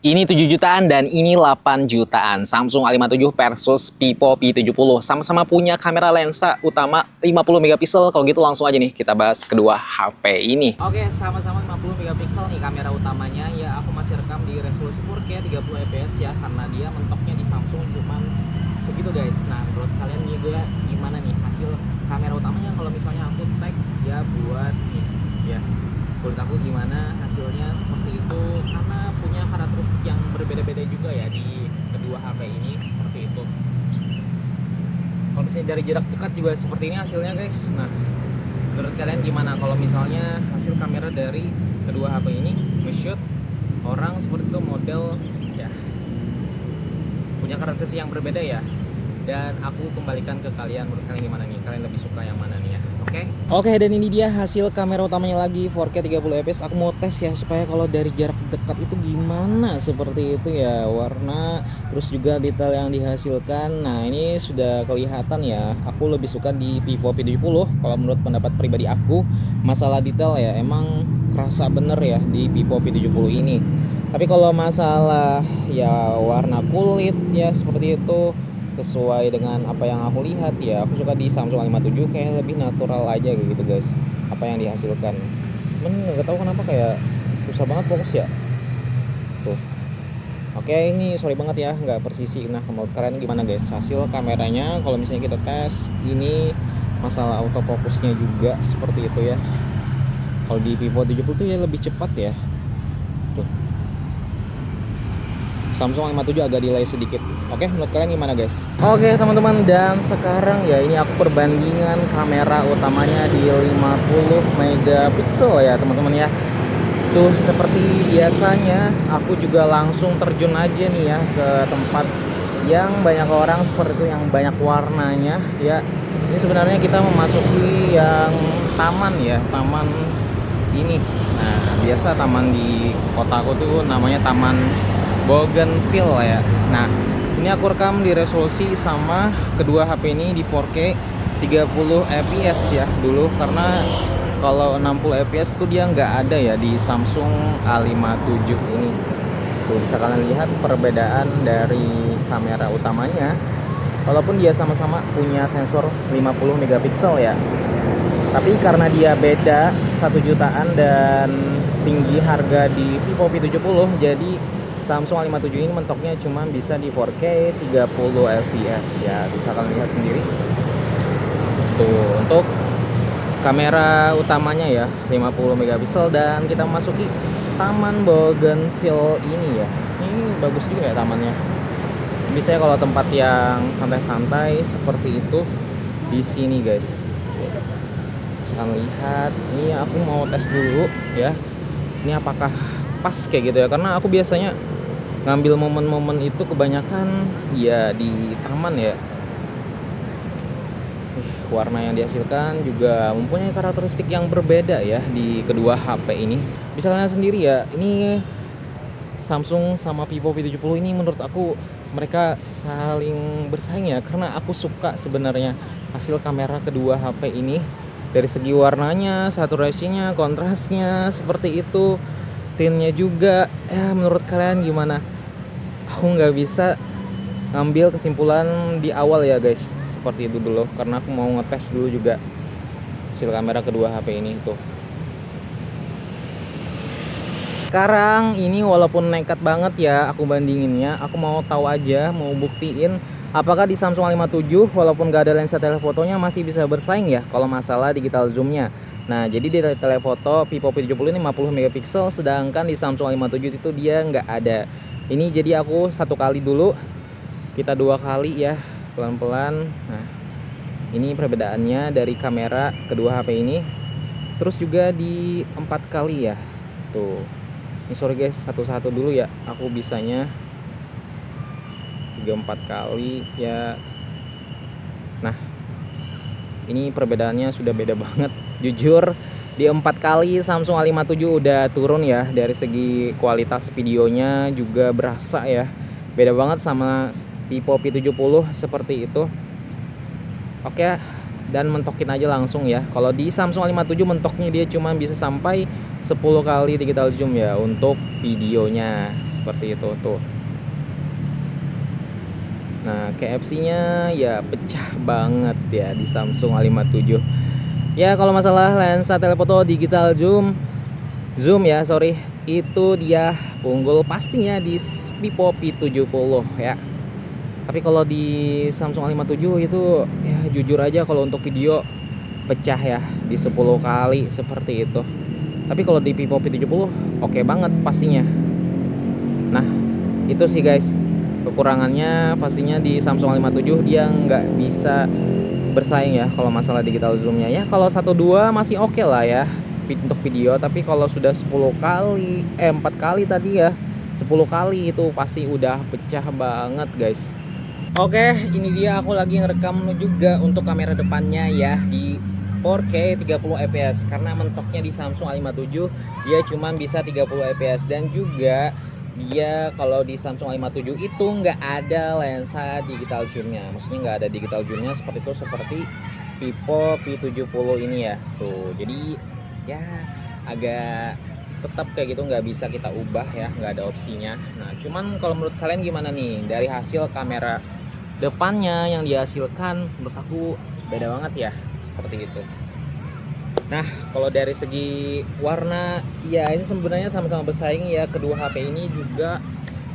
Ini 7 jutaan dan ini 8 jutaan. Samsung A57 versus Vivo P70. Sama-sama punya kamera lensa utama 50 megapiksel. Kalau gitu langsung aja nih kita bahas kedua HP ini. Oke, sama-sama 50 megapiksel nih kamera utamanya. Ya, aku masih rekam di resolusi 4K 30 fps ya, karena dia mentoknya di Samsung cuman segitu guys. Nah, menurut kalian juga gimana nih hasil kamera utamanya kalau misalnya aku tag ya buat nih ya. Menurut aku gimana hasilnya seperti itu, karena punya karakteristik yang berbeda-beda juga ya di kedua HP ini seperti itu. Kalau misalnya dari jarak dekat juga seperti ini hasilnya guys. Nah, menurut kalian gimana kalau misalnya hasil kamera dari kedua HP ini nge-shoot orang seperti itu, model ya punya karakteristik yang berbeda ya. Dan aku kembalikan ke kalian, menurut kalian gimana nih, kalian lebih suka yang mana nih ya. Oke, dan ini dia hasil kamera utamanya lagi 4K 30 fps. Aku mau tes ya supaya kalau dari jarak dekat itu gimana seperti itu ya, warna terus juga detail yang dihasilkan. Nah, ini sudah kelihatan ya. Aku lebih suka di Vivo P70 kalau menurut pendapat pribadi aku. Masalah detail ya emang kerasa bener ya di Vivo P70 ini. Tapi kalau masalah ya warna kulit ya seperti itu, sesuai dengan apa yang aku lihat ya, aku suka di Samsung A57 kayak lebih natural aja gitu guys apa yang dihasilkan. Nggak tahu kenapa kayak susah banget fokus ya tuh. Oke, ini sorry banget ya nggak persisi. Nah, menurut kalian gimana guys hasil kameranya kalau misalnya kita tes ini? Masalah autofocusnya juga seperti itu ya. Kalau di Vivo 70 tuh ya lebih cepat ya tuh. Samsung A57 agak delay sedikit. Oke, menurut kalian gimana guys? Oke teman-teman, dan sekarang ya ini aku perbandingan kamera utamanya di 50 megapiksel ya teman-teman ya. Tuh seperti biasanya aku juga langsung terjun aja nih ya ke tempat yang banyak orang seperti itu, yang banyak warnanya ya. Ini sebenarnya kita memasuki yang taman ya, taman ini. Nah, biasa taman di kotaku tuh namanya Taman Bougainville ya. Nah, ini aku rekam di resolusi sama kedua HP ini di 4K 30 fps ya dulu, karena kalau 60 fps tuh dia nggak ada ya di Samsung A57 ini. Tuh bisa kalian lihat perbedaan dari kamera utamanya. Walaupun dia sama-sama punya sensor 50 megapiksel ya. Tapi karena dia beda 1 jutaan dan tinggi harga di Vivo P70, jadi Samsung A57 ini mentoknya cuma bisa di 4K 30 fps ya, bisa kalian lihat sendiri. Tuh untuk kamera utamanya ya 50 megapiksel, dan kita masuki Taman Bougainville ini ya. Ini bagus juga ya tamannya. Bisa kalau tempat yang santai-santai seperti itu di sini guys. Bisa kalian lihat. Ini aku mau tes dulu ya. Ini apakah pas kayak gitu ya, karena aku biasanya ngambil momen-momen itu kebanyakan ya di taman ya. Warna yang dihasilkan juga mempunyai karakteristik yang berbeda ya di kedua HP ini. Bisa kalian sendiri ya, ini Samsung sama Vivo P70 ini menurut aku mereka saling bersaing ya, karena aku suka sebenarnya hasil kamera kedua HP ini dari segi warnanya, saturasinya, kontrasnya seperti itu, tinnya juga ya. Menurut kalian gimana? Aku nggak bisa ngambil kesimpulan di awal ya guys seperti itu dulu, karena aku mau ngetes dulu juga hasil kamera kedua HP ini tuh. Sekarang ini walaupun nekat banget ya aku bandinginnya, aku mau tahu aja, mau buktiin apakah di Samsung A57 walaupun gak ada lensa telefotonya masih bisa bersaing ya kalau masalah digital zoomnya. Nah, jadi di telefoto Vivo P70 ini 50 megapiksel, sedangkan di Samsung A57 itu dia nggak ada. Ini jadi aku satu kali dulu, kita dua kali ya pelan-pelan. Nah, ini perbedaannya dari kamera kedua HP ini. Terus juga di 4 kali ya tuh. Ini sorry guys, satu-satu dulu ya, aku bisanya 3-4 kali ya. Nah, ini perbedaannya sudah beda banget. Jujur di 4 kali Samsung A57 udah turun ya, dari segi kualitas videonya juga berasa ya, beda banget sama Vivo P70 seperti itu. Oke, dan mentokin aja langsung ya. Kalau di Samsung A57 mentoknya dia cuma bisa sampai 10 kali digital zoom ya untuk videonya, seperti itu tuh. Nah, KFC-nya ya pecah banget ya di Samsung A57. Ya, kalau masalah lensa telefoto digital zoom ya, sorry, itu dia unggul pastinya di Vivo P70 ya. Tapi kalau di Samsung A57 itu ya jujur aja kalau untuk video pecah ya di 10 kali seperti itu. Tapi kalau di Vivo P70 oke banget pastinya. Nah, itu sih guys kekurangannya, pastinya di Samsung A57 dia nggak bisa bersaing ya kalau masalah digital zoomnya ya. Kalau 1-2 masih oke lah ya untuk video, tapi kalau sudah 10 kali 4 kali tadi ya, 10 kali itu pasti udah pecah banget guys. Oke, ini dia aku lagi ngerekam juga untuk kamera depannya ya di 4K 30 fps karena mentoknya di Samsung A57 dia cuma bisa 30 fps, dan juga dia kalau di Samsung A57 itu nggak ada lensa digital zoomnya, maksudnya nggak ada digital zoomnya seperti itu, seperti Vivo P70 ini ya tuh. Jadi ya agak tetap kayak gitu, nggak bisa kita ubah ya, nggak ada opsinya. Nah, cuman kalau menurut kalian gimana nih dari hasil kamera depannya yang dihasilkan? Menurut aku beda banget ya, seperti itu. Nah, kalau dari segi warna ya ini sebenarnya sama-sama bersaing ya kedua HP ini juga.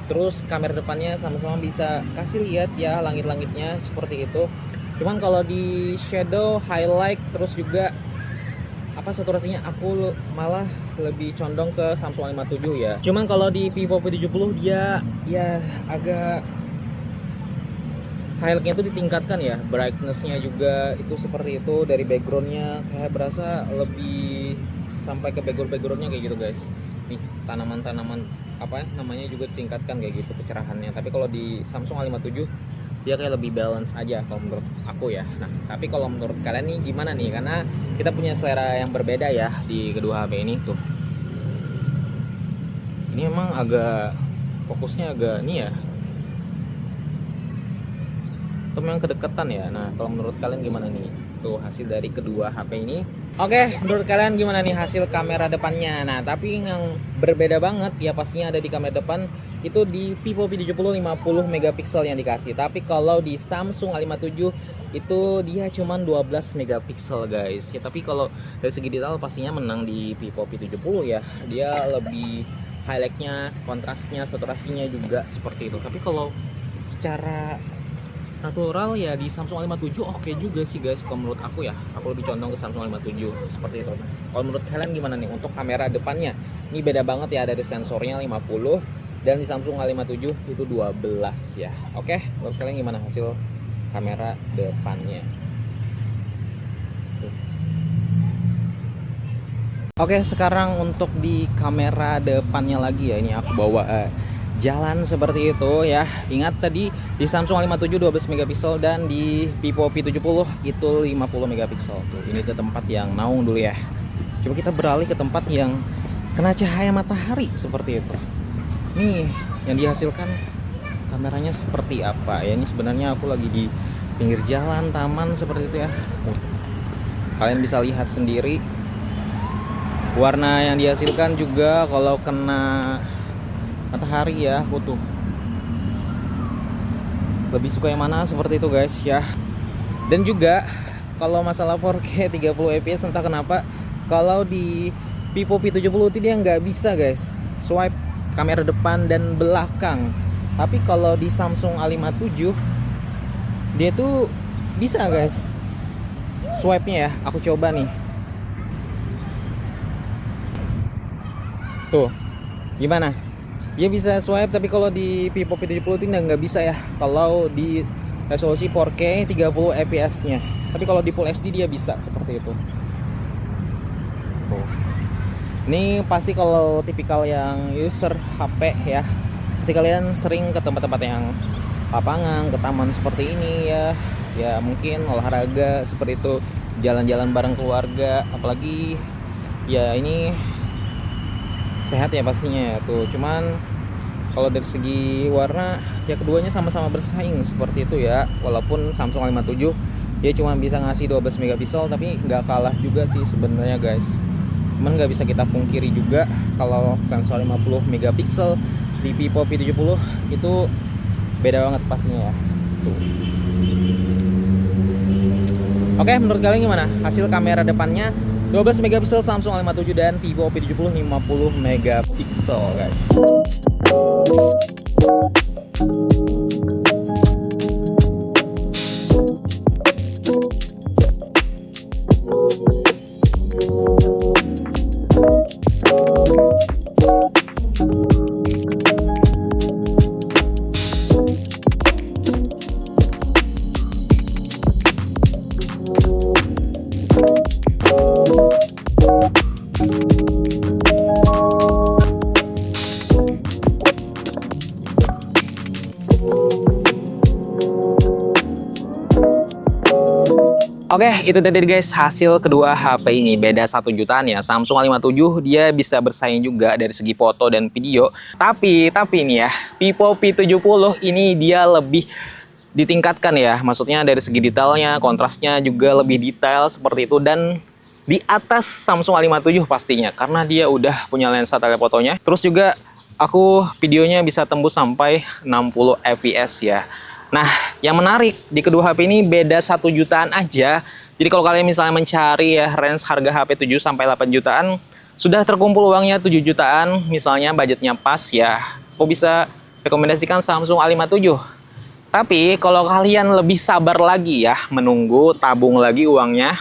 Terus kamera depannya sama-sama bisa kasih lihat ya langit-langitnya seperti itu. Cuman kalau di shadow, highlight, terus juga apa saturasinya aku malah lebih condong ke Samsung A57 ya. Cuman kalau di Vivo P70 dia ya agak highlightnya itu ditingkatkan ya, brightnessnya juga itu seperti itu, dari backgroundnya kayak berasa lebih sampai ke backgroundnya kayak gitu guys. Nih tanaman-tanaman apa ya namanya juga ditingkatkan kayak gitu kecerahannya. Tapi kalau di Samsung A57 dia kayak lebih balance aja kalau menurut aku ya. Nah, tapi kalau menurut kalian nih gimana nih, karena kita punya selera yang berbeda ya di kedua HP ini tuh. Ini emang agak fokusnya agak nih ya, yang kedekatan ya. Nah, kalau menurut kalian gimana nih tuh hasil dari kedua HP ini? Oke, menurut kalian gimana nih hasil kamera depannya? Nah, tapi yang berbeda banget ya pastinya ada di kamera depan itu di Vivo P70 50 megapiksel yang dikasih. Tapi kalau di Samsung A57 itu dia cuman 12 megapiksel guys. Ya, tapi kalau dari segi detail pastinya menang di Vivo P70 ya. Dia lebih highlightnya, kontrasnya, saturasinya juga seperti itu. Tapi kalau secara natural ya di Samsung A57 oke juga sih guys. Kalau menurut aku ya, aku lebih condong ke Samsung A57 seperti itu. Kalau menurut kalian gimana nih untuk kamera depannya? Ini beda banget ya, dari sensornya 50 dan di Samsung A57 itu 12 ya. Oke, menurut kalian gimana hasil kamera depannya? Oke, sekarang untuk di kamera depannya lagi ya, ini aku bawa jalan seperti itu ya. Ingat tadi di Samsung A57 12 megapiksel dan di Vivo P70 itu 50 megapiksel. Tuh, ini ke tempat yang naung dulu ya. Coba kita beralih ke tempat yang kena cahaya matahari seperti itu. Nih yang dihasilkan kameranya seperti apa ya. Ini sebenarnya aku lagi di pinggir jalan taman seperti itu ya. Kalian bisa lihat sendiri warna yang dihasilkan juga kalau kena matahari ya. Aku tuh lebih suka yang mana seperti itu guys ya. Dan juga kalau masalah 4K 30 fps entah kenapa kalau di Vivo P70 itu dia nggak bisa guys swipe kamera depan dan belakang. Tapi kalau di Samsung A57 dia tuh bisa guys swipe nya ya. Aku coba nih tuh gimana, dia bisa swipe. Tapi kalau di Vivo P70 itu nggak bisa ya kalau di resolusi 4K 30 fps nya. Tapi kalau di Full HD dia bisa seperti itu. Ini pasti kalau tipikal yang user HP ya, pasti kalian sering ke tempat-tempat yang lapangan, ke taman seperti ini ya. Ya mungkin olahraga seperti itu, jalan-jalan bareng keluarga, apalagi ya ini sehat ya pastinya ya tuh. Cuman kalau dari segi warna ya keduanya sama-sama bersaing seperti itu ya. Walaupun Samsung A57 Dia cuma bisa ngasih 12 megapiksel, tapi nggak kalah juga sih sebenarnya guys. Cuman nggak bisa kita pungkiri juga kalau sensor 50 megapiksel di Vivo P70 itu beda banget pastinya ya. Tuh. Oke, menurut kalian gimana? Hasil kamera depannya 12 megapiksel Samsung A57 dan Vivo P70 50 megapiksel guys. Oke, itu tadi guys hasil kedua HP ini. Beda 1 jutaan ya. Samsung A57 dia bisa bersaing juga dari segi foto dan video. Tapi ini ya, Vivo P70 ini dia lebih ditingkatkan ya. Maksudnya dari segi detailnya, kontrasnya juga lebih detail seperti itu. Dan di atas Samsung A57 pastinya. Karena dia udah punya lensa telefotonya. Terus juga aku videonya bisa tembus sampai 60 fps ya. Nah, yang menarik di kedua HP ini beda 1 jutaan aja. Jadi kalau kalian misalnya mencari ya range harga HP 7 sampai 8 jutaan, sudah terkumpul uangnya 7 jutaan, misalnya budgetnya pas ya, aku bisa rekomendasikan Samsung A57. Tapi kalau kalian lebih sabar lagi ya, menunggu tabung lagi uangnya,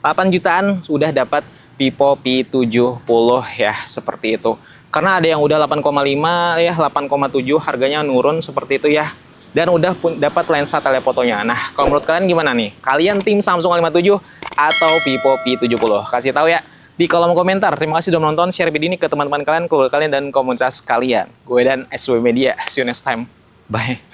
8 jutaan sudah dapat Vivo P70 ya, seperti itu. Karena ada yang udah 8,5 ya, 8,7 harganya nurun seperti itu ya. Dan udah dapat lensa telefotonya. Nah, kalau menurut kalian gimana nih? Kalian tim Samsung A57 atau Vivo P70? Kasih tahu ya di kolom komentar. Terima kasih sudah menonton, share video ini ke teman-teman kalian, keluarga kalian, dan komunitas kalian. Gue dan SW Media. See you next time. Bye.